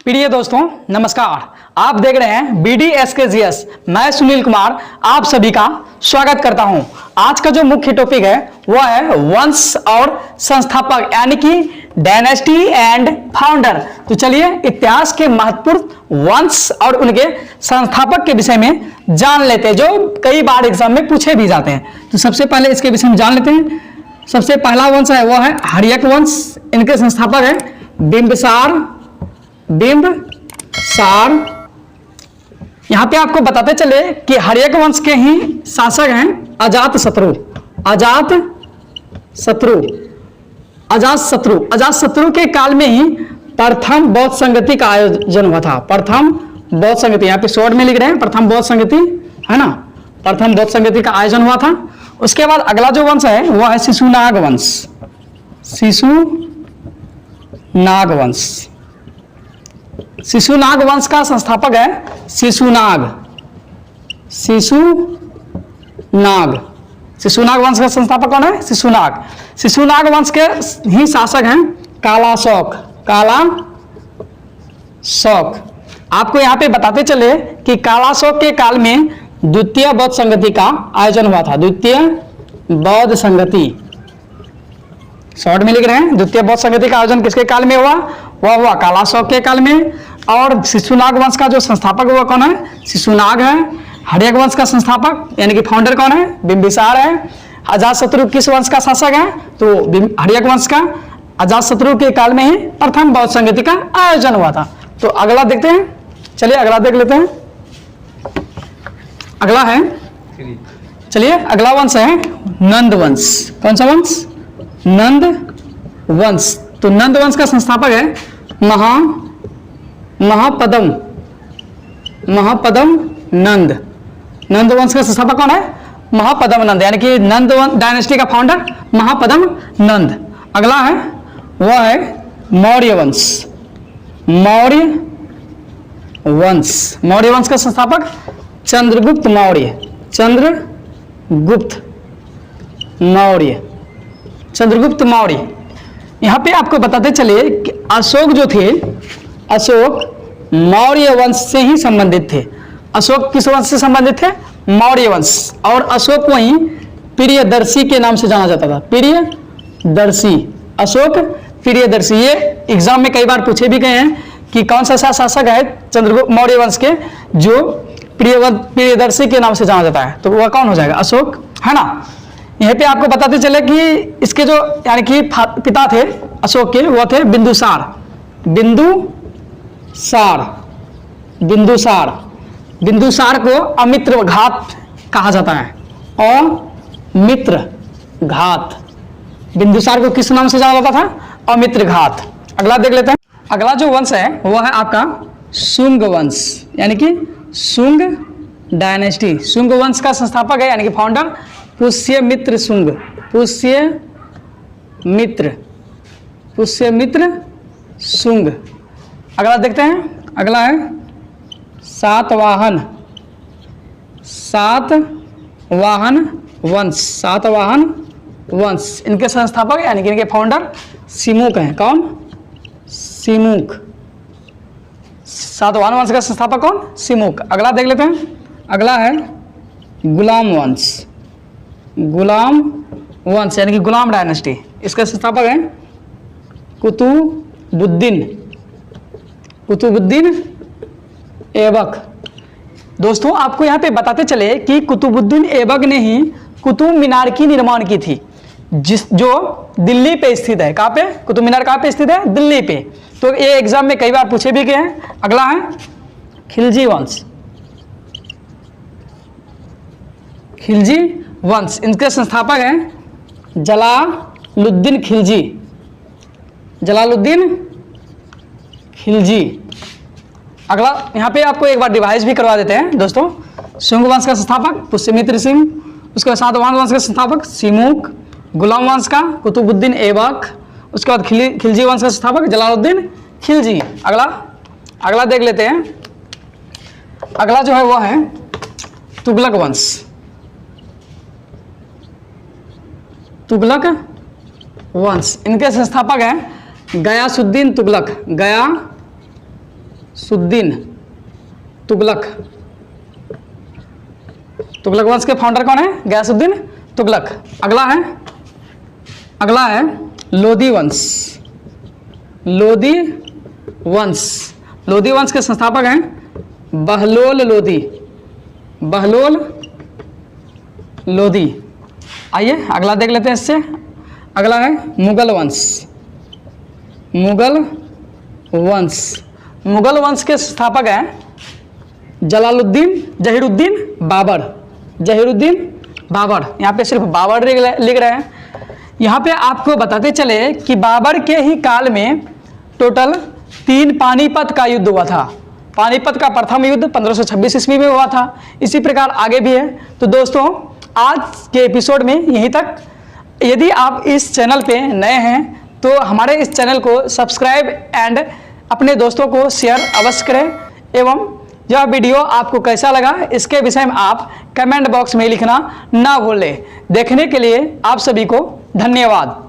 प्रिय दोस्तों नमस्कार। आप देख रहे हैं BDSKGS। मैं सुनील कुमार आप सभी का स्वागत करता हूं। आज का जो मुख्य टॉपिक है वह है वंश और संस्थापक यानी कि डायनेस्टी एंड फाउंडर। तो चलिए इतिहास के महत्वपूर्ण वंश और उनके संस्थापक के विषय में जान लेते हैं, जो कई बार एग्जाम में पूछे भी जाते हैं। तो सबसे पहले इसके विषय में जान लेते हैं। सबसे पहला वंश है वह है हर्यक वंश। इनके संस्थापक है बिंबिसार। यहां पे आपको बताते चले कि हर्यक वंश के ही शासक हैं अजातशत्रु के काल में ही प्रथम बौद्ध संगति का आयोजन हुआ था। प्रथम बौद्ध संगति, यहाँ पे शॉर्ट में लिख रहे हैं प्रथम बौद्ध संगति, है ना। प्रथम बौद्ध संगति का आयोजन हुआ था। उसके बाद अगला जो वंश है वह है शिशुनाग वंश। शिशुनाग वंश का संस्थापक है शिशुनाग वंश का संस्थापक कौन है? शिशुनाग वंश के ही शासक हैं कालाशोक। आपको यहाँ पे बताते चले कि कालाशोक के काल में द्वितीय बौद्ध संगति का आयोजन हुआ था। द्वितीय बौद्ध संगति, शॉर्ट में लिख रहे हैं। द्वितीय बौद्ध संगति का आयोजन किसके काल में हुआ? वह हुआ कालाशोक के काल में। और शिशुनाग वंश का जो संस्थापक हुआ कौन है? शिशुनाग है। हर्यक वंश का संस्थापक यानी कि फाउंडर कौन है? बिंबिसार है। अजातशत्रु किस वंश का शासक है? तो हर्यक वंश का। अजातशत्रु के काल में ही प्रथम बौद्ध संगति का आयोजन हुआ था। तो अगला देखते हैं, चलिए अगला देख लेते हैं। अगला है, चलिए अगला वंश है नंद वंश। कौन सा वंश? नंद वंश। तो नंद वंश का संस्थापक है महापद्म नंद। नंद वंश का संस्थापक कौन है? महापद्म नंद, यानी कि नंद डायनेस्टी का फाउंडर महापद्म नंद। अगला है वह है मौर्य वंश। मौर्य वंश का संस्थापक चंद्रगुप्त मौर्य। यहाँ पे आपको बताते चले कि अशोक जो थे, अशोक मौर्य वंश से ही संबंधित थे। अशोक किस वंश से संबंधित थे? मौर्य वंश। और अशोक को ही प्रियदर्शी के नाम से जाना जाता था। अशोक प्रियदर्शी। ये एग्जाम में कई बार पूछे भी गए हैं कि कौन सा शासक है चंद्रगुप्त मौर्य वंश के जो प्रियदर्शी के नाम से जाना जाता है? तो वह कौन हो जाएगा? अशोक, है ना। यहाँ पे आपको बताते चले कि इसके जो यानी कि पिता थे अशोक के, वो थे बिंदुसार को अमित्र घात कहा जाता है। अमित्र घात। बिंदुसार को किस नाम से जाना जाता था? अमित्र घात। अगला देख लेते हैं। अगला जो वंश है वह है आपका शुंग वंश, यानी कि शुंग डायनेस्टी। शुंग वंश का संस्थापक है यानी कि फाउंडर पुष्यमित्र शुंग। अगला देखते हैं। अगला है सातवाहन वंश। इनके संस्थापक यानी कि इनके फाउंडर सिमुक हैं। कौन? सिमुक। सातवाहन वंश का संस्थापक कौन? सिमुक। अगला देख लेते हैं। अगला है गुलाम वंश यानी कि गुलाम डायनेस्टी। इसके संस्थापक हैं कुतुबुद्दीन ऐबक। दोस्तों आपको यहाँ पे बताते चले कि कुतुबुद्दीन ऐबक ने ही कुतुब मीनार की निर्माण की थी, जो दिल्ली पे स्थित है। कहाँ पे? कुतुब मीनार कहाँ पे स्थित है? दिल्ली पे। तो ये एग्जाम में कई बार पूछे भी गए हैं। अगला है खिलजी वंश। इनके संस्थापक हैं जलालुद्दीन खिलजी। अगला यहाँ पे आपको एक बार डिवाइस भी करवा देते हैं दोस्तों। शुंग वंश का संस्थापक पुष्यमित्र सिंह, उसके बाद सातवाहन वंश का संस्थापक सिमुक, गुलाम वंश का कुतुबुद्दीन ऐबक, उसके बाद खिलजी वंश का संस्थापक जलालुद्दीन खिलजी। अगला देख लेते हैं। अगला जो है वह है तुगलक वंश। इनके संस्थापक हैं गयासुद्दीन तुगलक। सुद्दीन तुगलक। तुगलक वंश के फाउंडर कौन है? गयासुद्दीन तुगलक। अगला है लोदी वंश। लोदी वंश, लोदी वंश के संस्थापक हैं बहलोल लोदी। बहलोल लोदी। आइए अगला देख लेते हैं इससे। अगला है मुगल वंश। मुगल वंश, मुगल वंश के संस्थापक हैं जहीरुद्दीन बाबर। जहीरुद्दीन बाबर, यहाँ पे सिर्फ बाबर लिख रहे हैं। यहाँ पे आपको बताते चले कि बाबर के ही काल में टोटल 3 पानीपत का युद्ध हुआ था। पानीपत का प्रथम युद्ध 1526 ईस्वी में हुआ था। इसी प्रकार आगे भी है। तो दोस्तों आज के एपिसोड में यहीं तक। यदि आप इस चैनल पे नए हैं तो हमारे इस चैनल को सब्सक्राइब एंड अपने दोस्तों को शेयर अवश्य करें। एवं यह वीडियो आपको कैसा लगा इसके विषय में आप कमेंट बॉक्स में लिखना ना भूलें। देखने के लिए आप सभी को धन्यवाद।